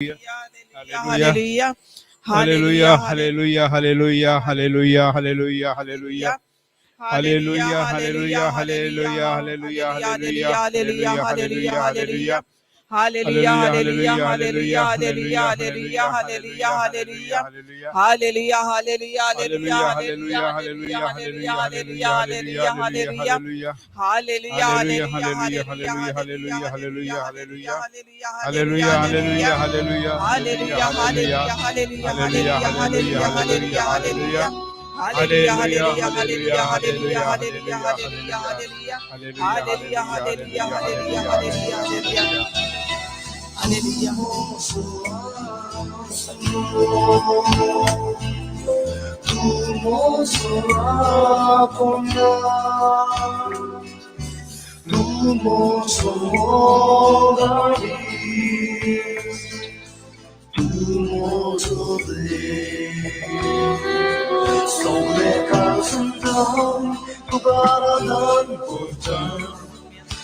Hallelujah. Hallelujah, Hallelujah. hallelujah, hallelujah, hallelujah, hallelujah, hallelujah. Hallelujah. Hallelujah, Hallelujah. hallelujah, Hallelujah. hallelujah, hallelujah, Hallelujah. hallelujah, Hallelujah. hallelujah, Hallelujah. hallelujah, Hallelujah. hallelujah. Hallelujah. Hallelujah, Hallelujah. hallelujah, Hallelujah. hallelujah, Hallelujah. hallelujah, Hallelujah. hallelujah, Hallelujah. hallelujah, Hallelujah. hallelujah, Hallelujah. Hallelujah. Hallelujah. hallelujah, Hallelujah. hallelujah, Hallelujah. hallelujah, Hallelujah. hallelujah, Hallelujah. hallelujah, Hallelujah. hallelujah, Hallelujah. hallelujah, Hallelujah. hallelujah, Hallelujah. hallelujah, Hallelujah. hallelujah, Hallelujah. hallelujah, Hallelujah. hallelujah. Hallelujah. Hallelujah. Hallelujah, Hallelujah. hallelujah, hallelujah, hallelujah, Hallelujah, hallelujah. hallelujah, hallelujah, Hallelujah, hallelujah, hallelujah, hallelujah, hallelujah, hallelujah, hallelujah. hallelujah. Hallelujah, Hallelujah, hallelujah, hallelujah, hallelujah, hallelujah, hallelujah, hallelujah, hallelujah, hallelujah, hallelujah. hallelujah. Hallelujah, Hallelujah, hallelujah, hallelujah, hallelujah, hallelujah, hallelujah, hallelujah, hallelujah, hallelujah. hallelujah. Hallelujah.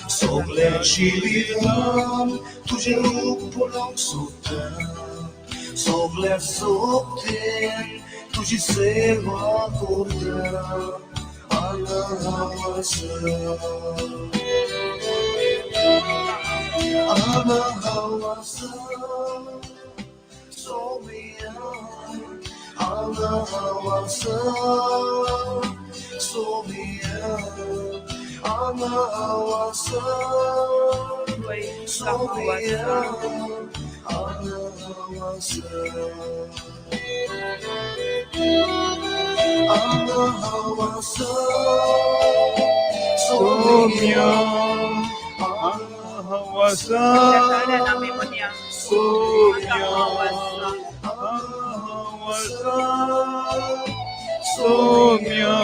Soglen şiviran tuje upolong sotan Soglen sokten tuje seva kordan Ana havası Ana havası Soğuyan Ana havası Soğuyan Ana havası Soğuyan Ana havası Ana havası Soğuyan Ana havası Soğuyan Somya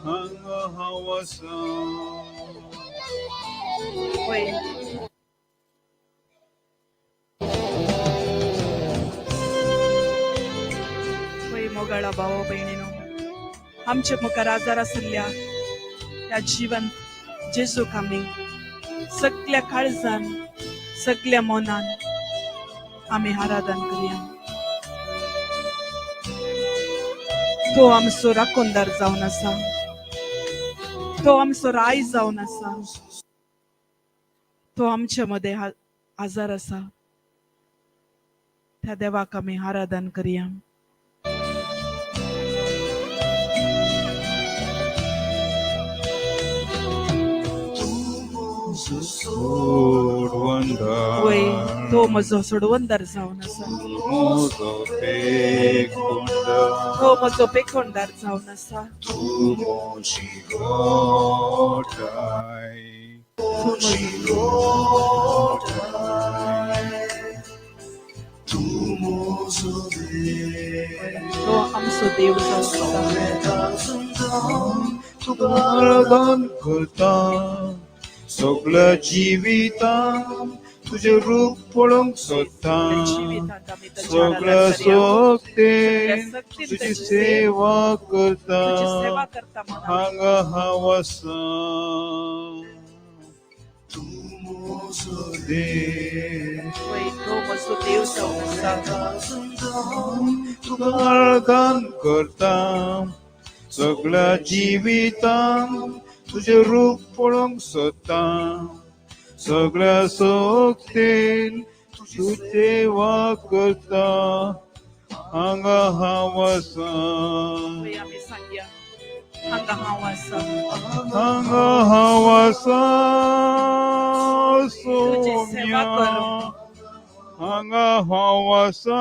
hanga hawasa. मोगळा भाऊ बहिणीनो आमचे मुखार आजार आसल्या त्या जिवंत जेजूक आमी सगळ्या काळजान सगळ्या मोनान आमी आराधन करूया. तो आमचो राखणदार जावन आसा, तो आमचो राय जावन आसा, तो आमचे मध्ये आजार आसा. त्या देवाक आमी आराधन करूया. होय तो म्हजो सोडवंदार जावन आसा, तो म्हजो पेखोणदार जावन आसा. तो आमचो देव जावन आसा. सगळं जिवितां तुझे रूप पळोवंक सोदता. सगळं सोबते तुझी सेवा करता. हांगा हांव आसा. तुका आराधन करता. सगळ्या जिवितां तुझे रूप पळोवंक सोदता. सगळ्या सोबतेन तुझी सेवा करता. हांगा हांव आसा. हांगा हांव आसा. हांगा हांव आसा. सोम्या हांगा हांव आसा.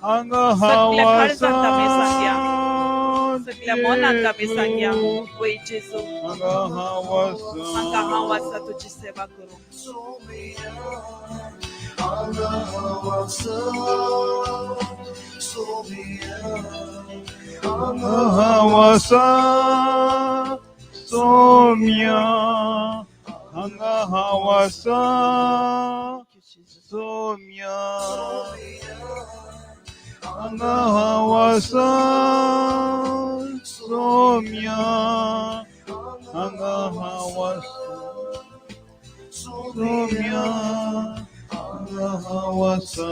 हांगा हांव आसा. सगळ्या मोनाक आमी सांगया वय जेजू हांगा हांव आसा. हांगा हांव आसा तुजी सेवा करूंक. हांगा हांव आसा. हांगा हांव आसा. सोम्या हांगा हांव आसा. सोम्या हांगा हांव आसा. सोम्या हांगा हांव आसा. 소미야 아가하와사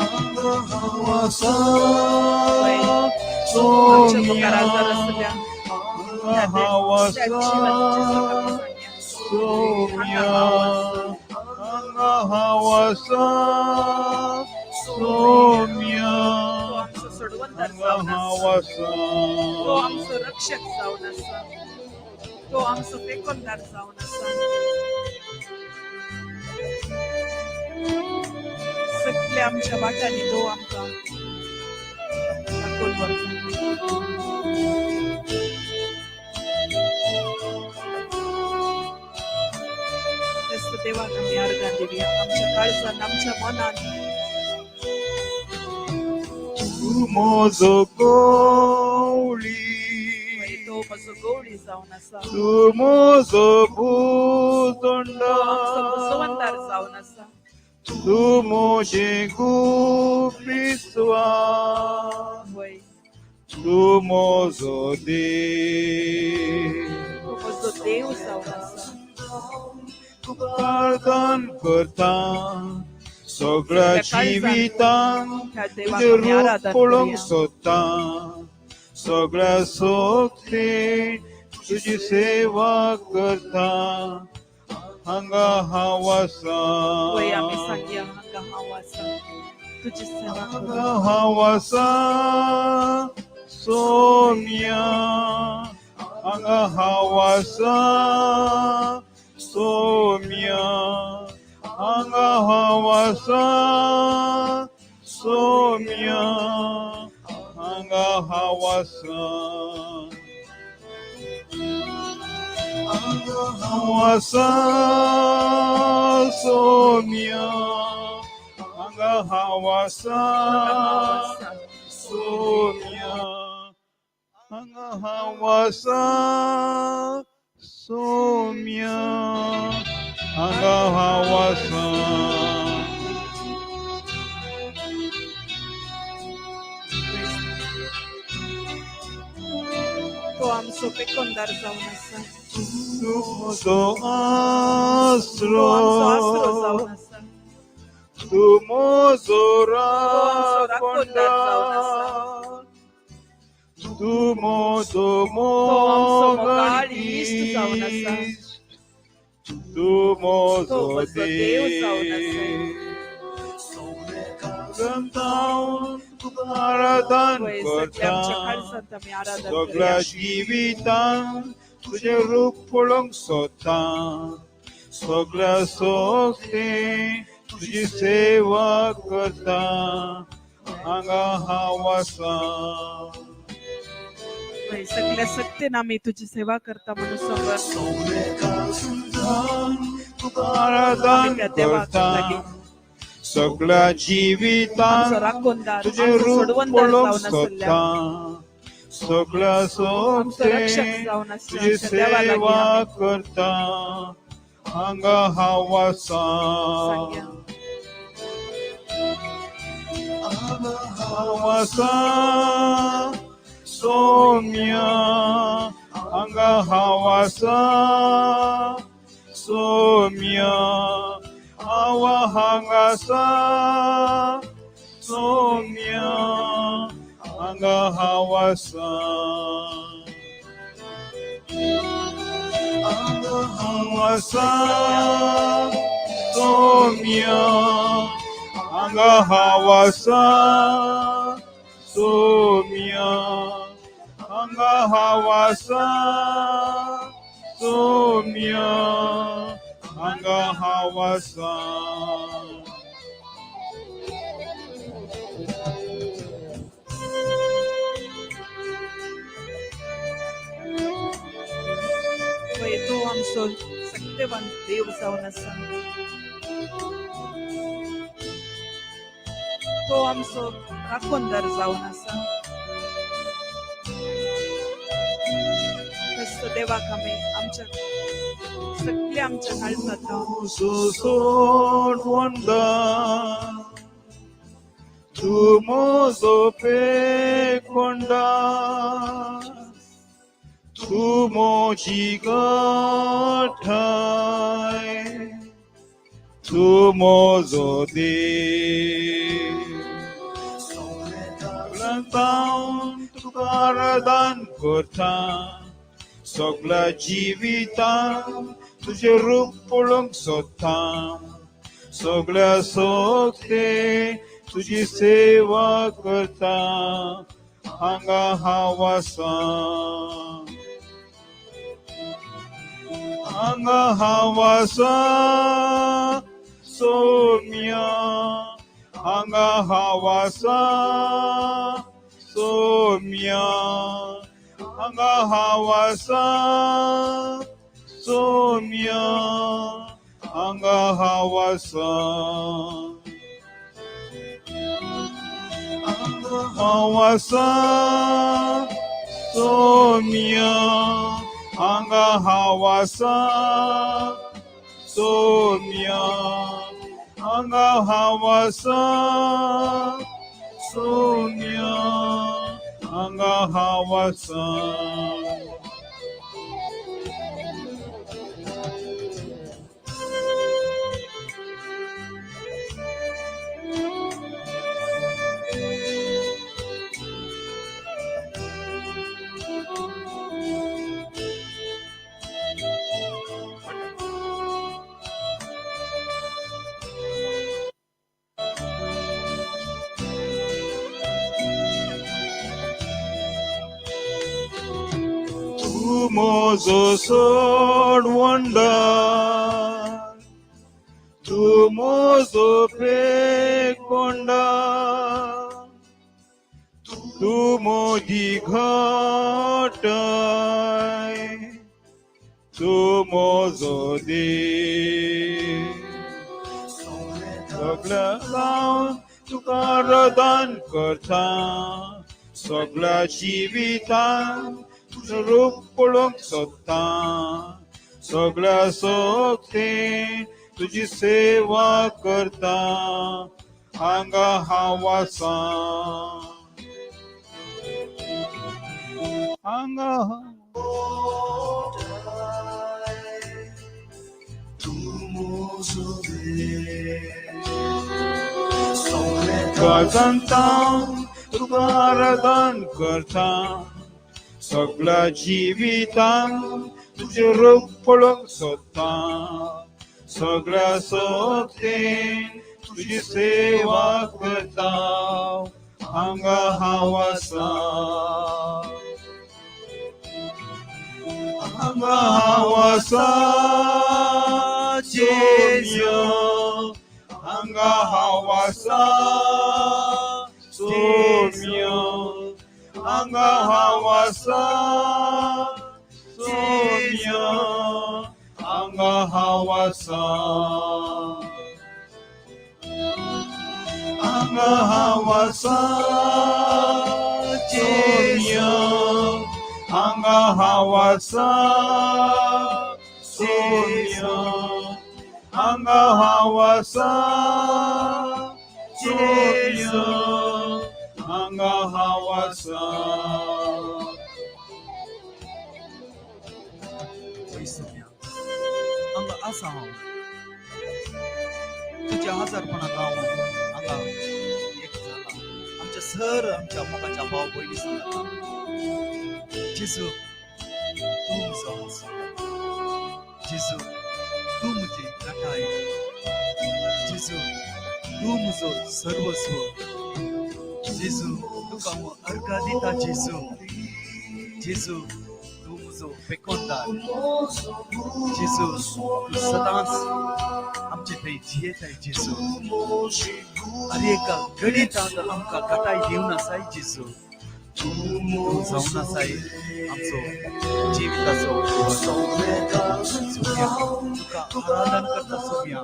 아가하와사 आमच्या 소미야 आजार असल्या 아가하와사 सोम्या 아가하와사 소미야 तो आमचं सोडवंतर जाऊन असा. 아가하와사 तो आमचं रक्षक जाऊन असा. तो आमचं फेकूनदार जाऊन असा. सगळ्या आमच्या वाटाने तो आमकां दाखोवन व्हरता. तेच देवाक आमी अर्गां दिवया आमच्या काळजान आमच्या मनान. तू मोजो गवळी तो म्हजो गवळी जावन आसा. तू मोजो तो भूदंड आमचो मुसवंदार जावन आसा. तू मोजे गुपिस्वा वय तू मोजो देव तो म्हजो देव जावन आसा. प्रार्थन करता सगळ्या जिवितांत ह्या देवाक तुझे आमी रूप आराधन पळोवंक करूया. सोदता सगळ्या सोबते तुझी सेवा करता हांगा हांव आसा वय आमी सांगया हांगा हांव आसा. तुजी सेवा हांगा करूं. हांव आसा सोम्या हांगा हांव आसा सोम्या हांगा हांव आसा सोम्या हांगा हांव आसा हांगा हांव आसा सोम्या हांगा हांव आसा सोम्या हांगा हांव आसा सोम्या हांगा हांव आसा तो आमचो पेकोनदार जावन आसा. तू म्हजो तो आमचो आसरो जावन आसरो आसा. तू म्हजो राखणदार जावन राखणदार तू म्हजो आमचो मोगाळ इश्ट जावन आसा. मोगाळ तू म्हजो तो म्हजो देव जावन आसा. गंतावन आराधन वय सगळ्या आमच्या करता काळजांत आमी आराधन सगळ्या करूया. जिवितांत तुझे रूप पळोवंक सोदता सगळ्या सोबते तुझी सेवा करता हांगा हांव आसा वय सगळ्या सक्तीन आमी तुजी सेवा करता म्हणून सांगत आराधन आमी त्या देवाक करता लागीं सगळ्या आमचो जिवितांत राखणदार तुझे आमचो रूप सोडवंदार पळोवंक जावन आसल्या सोदता सगळ्या आमचो रक्षक सोबते जावन आसल्या तुझी आमच्या देवा लागीं सेवा आमी करता हांगा हांव आसा सांगया. हांव आसा सोम्या हांगा हांव आसा सोम्या हांव हांगा आसा सोम्या हांगा हांव आसा हांव आसा सोम्या हांगा हांव आसा सोम्या हांगा हांव आसा सोम्या हांगा हांव आसा वय तो आमचो सत्यवान देव जावन आसा. तो आमचो राखणदार जावन आसा. तसो देवाक आमी आमच्या सगळ्या आमच्या काळजांत सोडवंदा तू म्हजो पेकोंडा तू मोजी गठाय तू मोजो दे सगळ्यांतावन तुका दान करता सगळ्या जिवितांत तुझे रूप पळोवंक सोदता सगळ्या सोखते तुझी सेवा करता हांगा हांव आसा हांगा हांव आसा सोम्या हांगा हांव आसा सोम्या हांगा हांव आसा सोम्या हांगा हांव आसा हांव आसा सोम्या हांगा हांव आसा सोम्या हांगा हांव आसा सोम्या हांगा हांव आसा तू मोजो सोडवंडा तू मोजो पेकोंडा तू मोजी घटाय तू मोजो दे सगळ्या लावन तुका दान करता सगळ्या जिवितांत तुझं रूप पळोवंक सोदता सगळ्या सोखते तुझी सेवा करता हांगा हांव आसा हांगा गजांता तुका दान करता सगळ्या जिवितांत तुझे रूप पळोवंक सोदता सगळ्या सोखते तुझी सेवा करता हांगा हांव आसा हांगा हांव आसा जेजू हांगा हांव आसा सोम्या हांगा हांव आसा सोम्या हांगा हांव आसा हांगा हांव आसा सोम्या हांगा हांव आसा सोम्या हांगा हांव आसा सोम्या हांगा हांव आसा हांगा आसा हांव तुज्या हजारपणाक हांव हांगा एक जाला आमच्या सर आमच्या मोगाच्या भाव भयणी सांगता जेजू तूं म्हजो आसा जेजू तूं म्हजी काटाय जेजू तूं म्हजो सर्वस्व जेजू तुका हांव अर्घा दिता जेजू जेजू तूं म्हजो पेकोंदार जेजू तूं सदांच आमचे थंय जियेताय जेजू हर एका घडींत आमकां काटाय दिवन आसाय जेजू तूं जावन आसाय आमचो जिविताचो सोम्या तुका आराधन करता सोम्या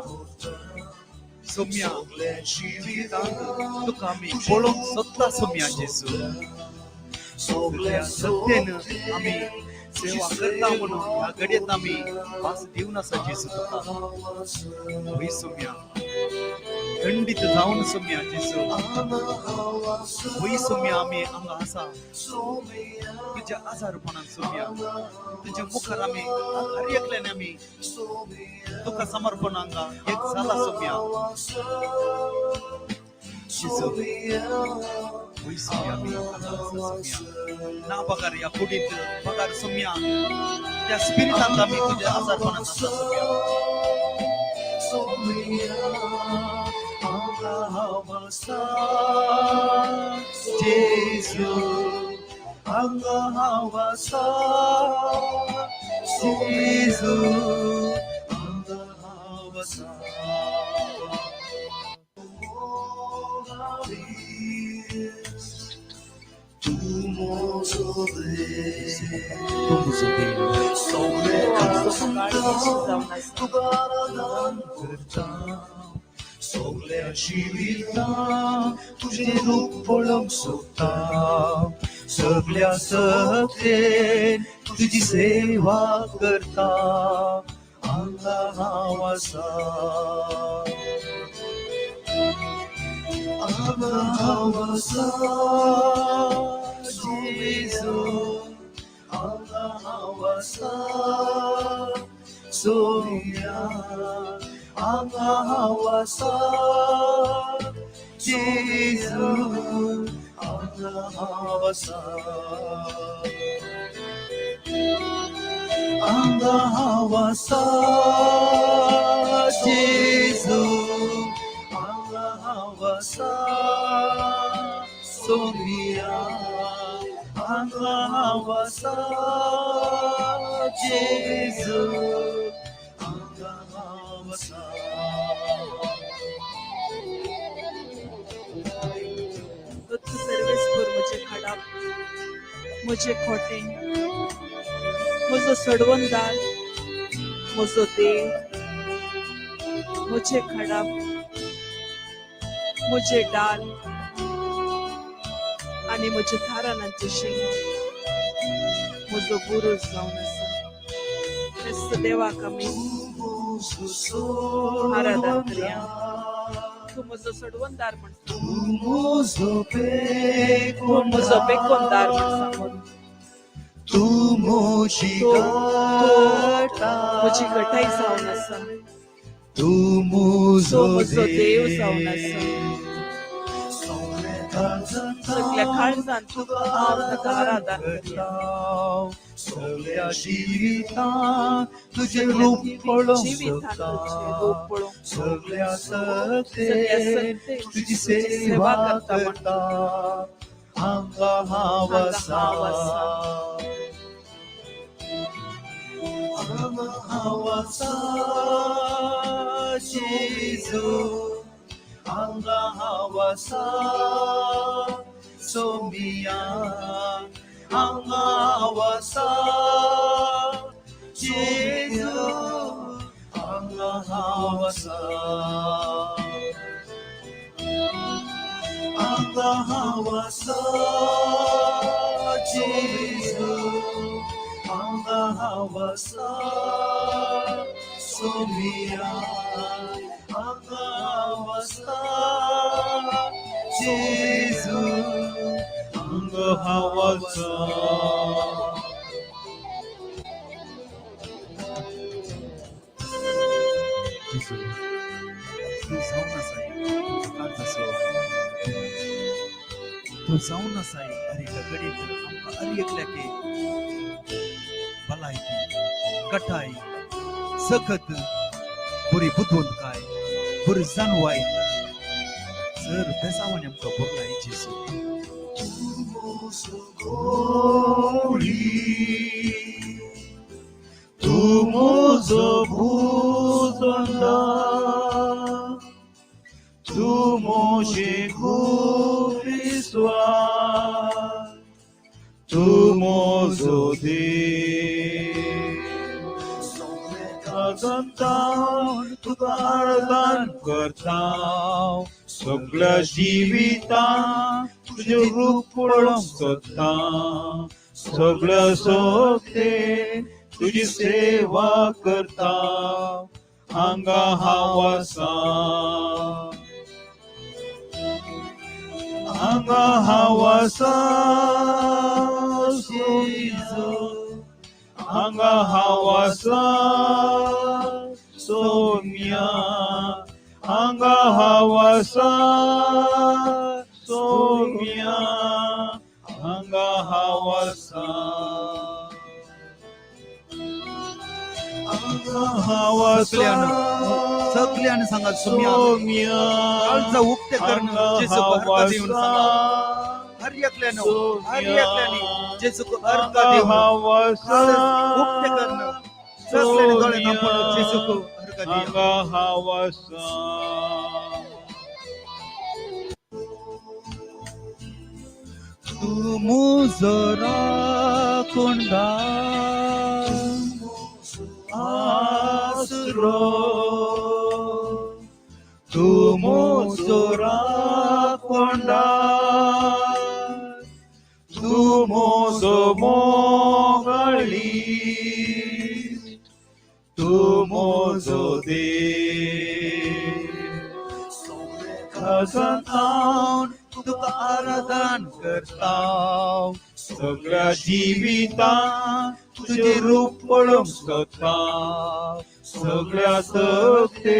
सोम्या जिवितांत तुका आमी पळोवंक सोदता सोम्या जेजू सत्तेन आमी सेवा करता म्हणून ह्या घडयेंत आमी वास दिवन आसा जेजू तुका सोम्या खंडित जाऊन सोम्या जेसू होई सोम्या आम्ही अंगा असा तुझ्या आजारपणात सोम्या तुझ्या मुखार आम्ही हर एकल्याने आम्ही तुका समर्पण अंगा एक झाला सोम्या जेसू होई सोम्या आम्ही अंगा असा सोम्या ना बघार या कुडीत बघार सोम्या त्या स्पिरिटात आम्ही तुझ्या आजारपणात असा Saumya Jesu anga hawasa Jesu anga hawasa Tu sobre Soglia civiltà, तुझे रूप पळम सोता सगळ्या सत्तेन तुझी सेवा करता अंगा हावासा अंगा हावासा जेसू अंगा हावासा सोया अंगा हावासा जेसू अंगा हावासा अंगा हावासा जेसू अंगा हावासा सोमिया अंगा हावासा जेसू तो तू सर्वेस्पर मुझे खडा मुझे खोटे मुझो सोडवणदार मुझो देव मुझे खडा मुझे डाल आणि मुझे थारानांचे शेंग मुझो बुरुज जाऊन असा ख्रिस्त देवा कमी आराधना करूया तू मुझो सोडवणदार म्हण मुझो तू मुझो बेकोनदार म्हण तू मुझी मुझी गटाई जाऊन असा तू तो मुझो मुझो देव जाऊन असा सगळ्या काळजान तुका हांव ताका आराधना करूया सगळ्या जिवितां तुझे रूप पळोवंक जिवितान सोदता तुझे रूप पळोवंक सगळ्या सगळ्या सत्तेन सत्तेन तुझी सेवा करता हांगा हावासा हांगा हावासा जेसू हांगा हावासा सोमिया हांगा हावासा जेसू हांगा हावासा हांगा हावासा जेसू हांगा हावासा सोमिया हांगा हावासा जेसू हांगा हावासा जेसू तू जाऊन असाय तू जाऊन असाय अरे गडी आमका अरे एकल्याके भलायकी कटाई सखत बरी बुद्धवंत काय बरी जाणवाय सर बेसावाने आमका Borlay जेसू Tu muzo buzanda Tu moje kubiswa Tu mozo de Agantan tu gardan करताव सगळ्या जिविता तुझे रूप पळोवंक सोदता सगळ्या सोबते तुझी सेवा करता हांगा हावासा हांगा हांव आसा जेजू हांगा हांव आसा सोम्या हांगा हांव आसा सोम्या हांगा हांव आसा हांगा हांव आसा सगळ्यांनी सांगा सोम्या सोम्या काळजा उक्ते करणं जेजूक अर्घ देऊन सांगा हर एकल्याने जेजूक अर्घ देऊन उक्ते करणं सगळ्यांनी डोळे दांपण जेजूक अर्घ देऊन हांगा हांव आसा तू मुजरा कोंडा आसरो तू मुजरा कोंडा तू मोजो मोगळी तू मोजो हांव तुका आराधन करता सगळ्या जिवितां तुझे रूप पळोवंक सोदता सगळ्या सत्ते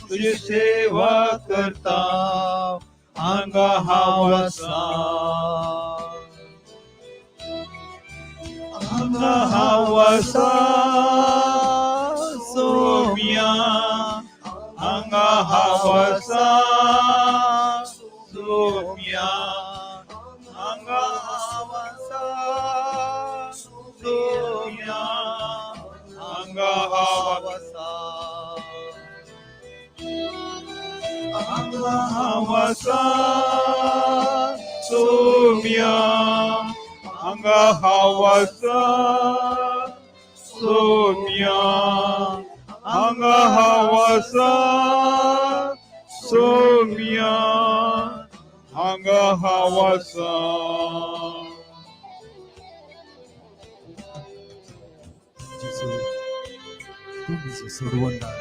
तुझी सेवा करता हांगा हांव आसा हांगा हांव आसा सोम्या हांगा हांव आसा सोम्या हांगा हांव आसा सोम्या हांगा हांव आसा हांगा हांव आसा सोम्या हांगा हांव आसा सोम्या हांगा हांव आसा सोम्या हांगा हांव आसा जेजू तू म्हजो सोडवणदार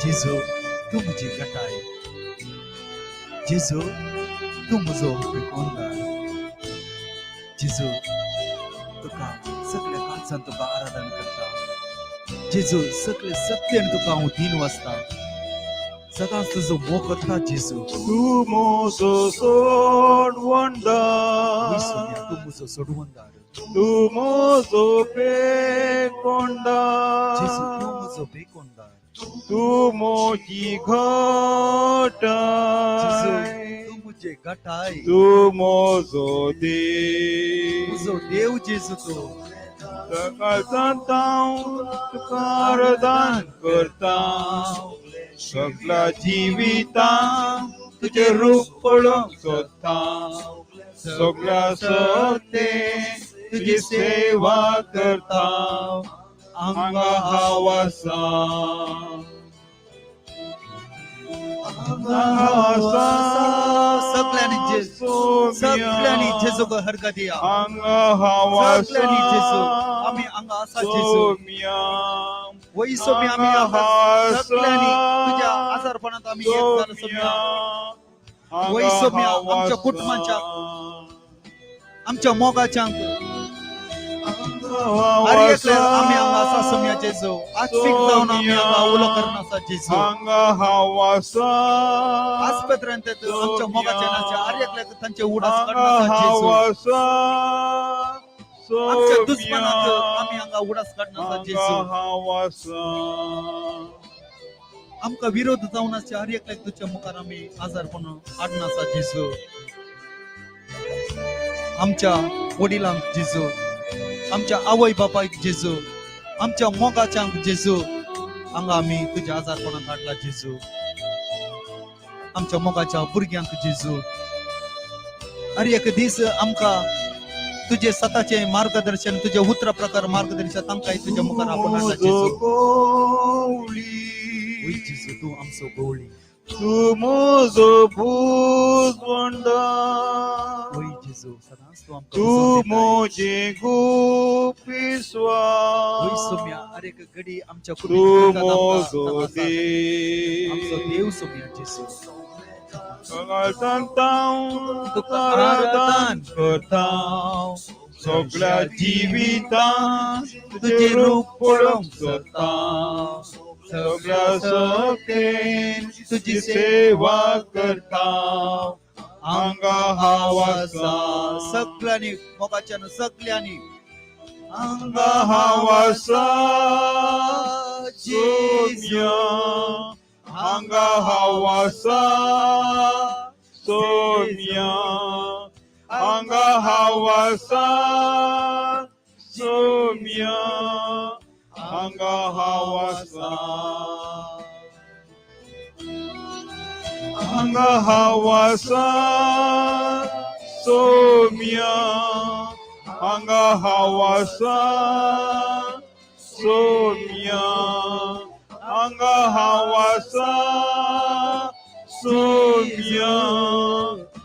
जेजू तू म्हजी गटाय जेजू तू म्हजो पिकोवणदार जेजू तुका सगळ्या काळजान तुका आराधन करता जेजू सगळे सत्यान तुका हांव दिन वाचता सदांच तुजो मोग करता जेजू तू मोजो सोम्या, सोडवणदार तू म्हजो सोडवणदार तू मोजो पेकोंडार जेजू तू म्हजो बेकोनदार तू मोजी जेजू घटाय तू म्हजे गटाय तू मोजो म्हजो देव जेजू तू सकाळ सांतांव तुका आराधन करता सगळ्या जिवितां तुझे रूप पळोवंक सोदता सगळ्या सत्ते तुझी सेवा करता हांगा हांव आसा हांगा हांव आसा सगळ्यांनी जेजूक अर्घ दिया हांगा हांव सगळ्यांनी जेजू आसा आम्ही हांगा आसा जेजू सोम्या वय सोम्या आम्ही हांगा सगळ्यांनी तुझ्या आजारपणात आम्ही एक झालो सोम्या वय सोम्या आमच्या कुटुंबाच्या आमच्या मोगाच्या आम्ही हांगा आसा सोम्या जेजू आत्मिक जावन आम्ही हांगा उलो करना आसा जेजू हांगा हांव आसा आस्पत्रांत आमच्या मोगाच्या नाच्या आर्यकल्याक तांचे उडास हांगा काडना आसा हांव जेजू आसा आमच्या सोम्या दुश्मनाक आम्ही हांगा उडास काडना आसा हांगा जेजू हांव आसा आमकां विरोध जावन आसा हर एकल्याक तुज्या मुखार आमी आजारपण हाडना आसा जेजू आमच्या वडिलांक जेजू आमच्या आवय बापायक जेजू आमच्या मोगाच्यांक जेजू हांगा आमी तुज्या आजारपणांत हाडला जेजू आमच्या मोगाच्या भुरग्यांक जेजू हर एक दीस आमकां तुझे स्वतःचे मार्गदर्शन तुझे उतरा प्रकार मार्गदर्शन तांकांय तुज्या मुखार आपण हाडला जेजू वय जेजू तू आमचो गवळी तू मोजो भुजवंडा वय जेजू सदांच तू आमकां तू उजो दिताय. मोजे गुपिस्वा वय सोम्या हर एक घडी आमच्या तू कुटुंबात मोजो आमचो देव देव सोम्या जेजू तुका आराधन करता सगळ्या जिवितांत तुझे रूप पळोवंक सोदता सगळ्या शक्तीन तुझी सेवा करता हांगा हांव आसा सगळ्यांनी मोगाच्यान सगळ्यांनी हांगा हांव आसा सोम्या हांगा हांव आसा सोम्या हांगा हांव आसा सोम्या हांगा हांव आसा हांगा हांव आसा सोम्या हांगा हांव आसा सोम्या हांगा हांव आसा सोम्या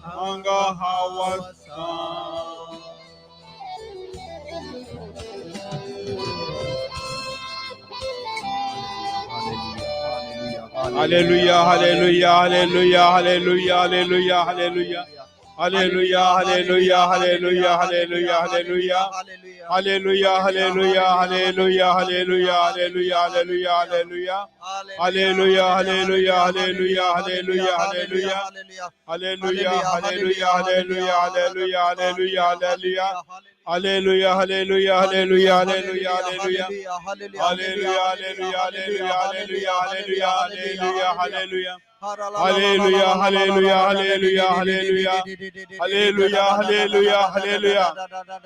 हांगा हांव आसा Hallelujah, hallelujah, hallelujah, hallelujah, hallelujah, hallelujah. Hallelujah, hallelujah, hallelujah, hallelujah, hallelujah. Hallelujah, hallelujah, hallelujah, hallelujah, hallelujah, hallelujah, hallelujah. Hallelujah, hallelujah, hallelujah, hallelujah, hallelujah. Hallelujah, hallelujah, hallelujah, hallelujah, hallelujah, hallelujah. Hallelujah, hallelujah, hallelujah, hallelujah, hallelujah. Hallelujah, hallelujah, hallelujah, hallelujah, hallelujah, hallelujah, hallelujah. Hallelujah, hallelujah, hallelujah, hallelujah. Hallelujah, hallelujah, hallelujah.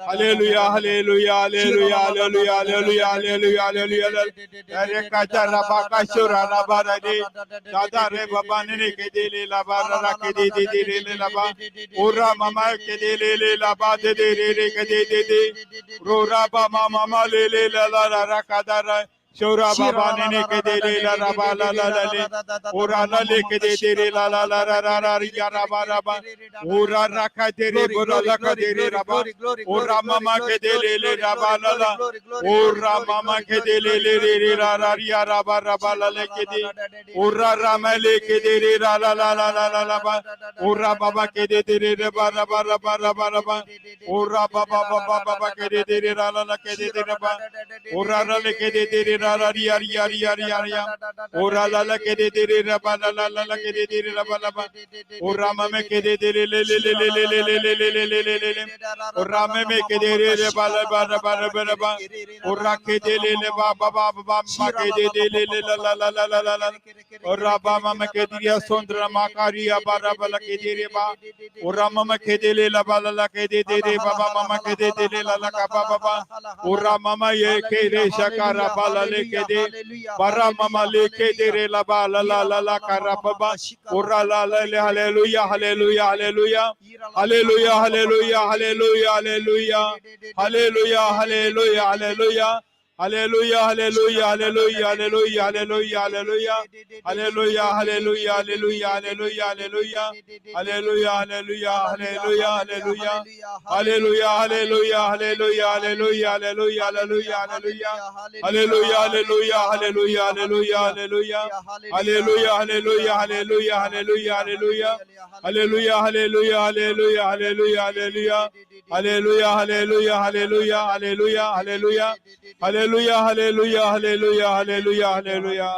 Hallelujah, hallelujah, hallelujah, hallelujah, hallelujah, hallelujah, hallelujah. Re kaja raba kashura raba rade. Dada re baba nene ke dele laba rara ke de le laba. Ora mama ke de le laba de re ke de. Ro raba mama le la la ra kadara. Shura baba nene ke de la raba la le. Ora la le ke de la ra ya raba. Ora ra ka de re bora la ka de re raba. Ora mama ke de le raba la. Ora mama ke de le ra ya raba la le ke de. Ora rama le ke de re la ba. Ora baba ke de re raba. Ora baba ke de re la ke de raba. Ora la le ke de re ra ya. Ora la ke de re raba la ke de re raba. Ora mama ke de le. Ora meme ke de re ba. Ora ke de le ba ma ke de le la. Ora ba mama ke de sondra makaria bara bala ke de re ba. Ora mama ke de le la ba la ke de re baba mama ke de le la ka baba. Ora mama ye ke re shakara bala le ke de bara mama le ke de re la ba la kara baba. Ora la hallelujah, hallelujah, hallelujah. Hallelujah, hallelujah, hallelujah, hallelujah. Hallelujah, hallelujah, hallelujah. Hallelujah, hallelujah, hallelujah, hallelujah, hallelujah, hallelujah. Hallelujah, hallelujah, hallelujah, hallelujah, hallelujah. Hallelujah, hallelujah, hallelujah, hallelujah. Hallelujah, hallelujah, hallelujah, hallelujah, hallelujah, hallelujah, hallelujah. Hallelujah, hallelujah, hallelujah, hallelujah, hallelujah. Hallelujah, hallelujah, hallelujah, hallelujah, hallelujah. Hallelujah, hallelujah, hallelujah, hallelujah, hallelujah. Hallelujah, hallelujah, hallelujah, hallelujah, hallelujah. Hallelujah, hallelujah, hallelujah, hallelujah, hallelujah,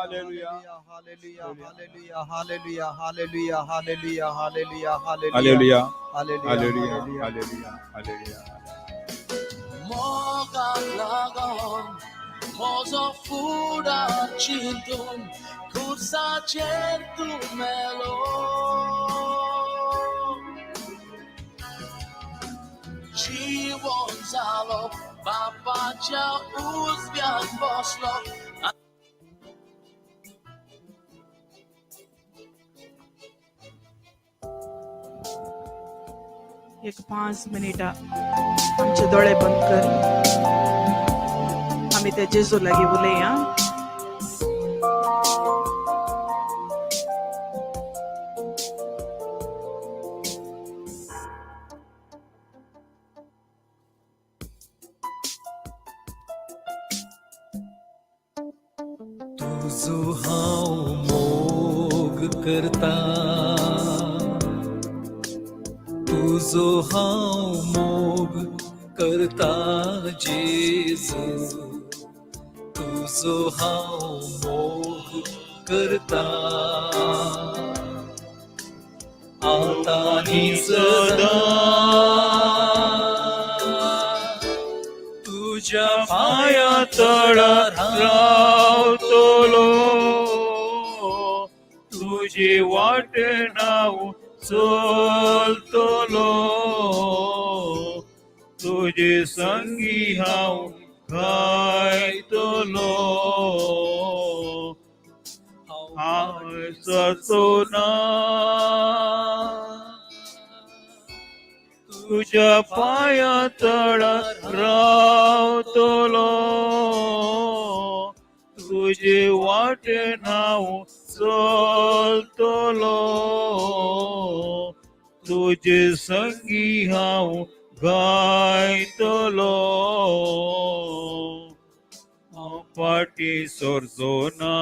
hallelujah. Hallelujah, hallelujah, hallelujah, hallelujah. Mogalagaon, mozo fuda cintum, cursa certum melo. Ciwon zalo, babacia uzbian poslo. एक 5 minute आमचे डोळे बंद कर. आम्ही त्या जेजू लागी उलया. तुझो हांव मोग करता तुझो हांव मोग करता जेजू, तुझो हांव मोग करता आता आनी सदां तुझ्या पाया तळार रावतलो तुझी वाट नाव चलतलो तुझे संगी हांव गायतलो हांव सतोना तुझ्या पाया तळार रावतलो तुझे वाट नाव चलतलो तुझे संगी हांव गायतलो हांव फाटी सरचो ना